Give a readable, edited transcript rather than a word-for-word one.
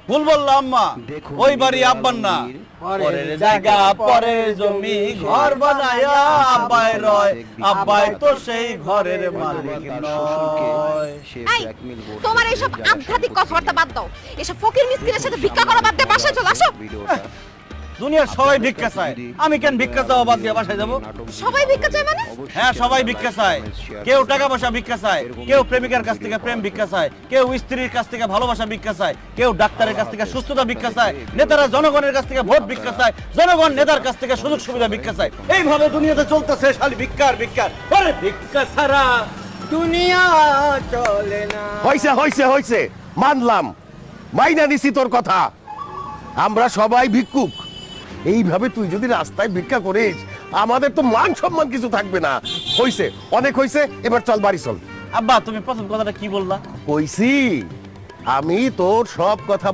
ভুল বললাম আম্মা, ওই বাড়ি আব্বার না। পরের জায়গা পরের জমি ঘর বানায়া আব্বাই রয়, আব্বাই তো সেই ঘরের মালিক নয়। এই, তোমার এইসব আধ্যাত্মিক কথাবার্তা বাদ দাও, এসব ফকির মিসকিনের সাথে ভিক্ষা করা বাদ দিয়ে বাসায় চলে আসো। দুনিয়ার সবাই ভিক্ষা চায়, আমি কেন ভিক্ষা চাওয়া বাদ দিয়ে বাসায় যাবো? সবাই ভিক্ষা চায় মানে? হ্যাঁ, সবাই ভিক্ষা চায়। কেউ টাকা পয়সা ভিক্ষা চায়, কেউ প্রেমিকার কাছ থেকে প্রেম ভিক্ষা চায়, কেউ স্ত্রীর কাছ থেকে ভালোবাসা ভিক্ষা চায়, কেউ ডাক্তারের কাছ থেকে সুস্থতা ভিক্ষা চায়, নেতারা জনগণের কাছ থেকে ভোট ভিক্ষা চায়, জনগণ নেতার কাছ থেকে সুযোগ সুবিধা ভিক্ষা চায়। এইভাবে দুনিয়াতে চলতেছে খালি ভিক্ষার ভিক্ষার। আরে ভিক্ষা ছাড়া দুনিয়া চলে না। হইছে হইছে হইছে, মানলাম, মাইনা নিছি তোর কথা। আমরা সবাই ভিক্ষুক। এইভাবে তুই যদি রাস্তায় ভিক্ষা করিস, আমাদের তো মান সম্মান কিছু থাকবে না। হইছে, অনেক হইছে, এবার চল বাড়ি চল। আব্বা, তুমি প্রথম কথাটা কি বললা? কইছি আমি তোর সব কথা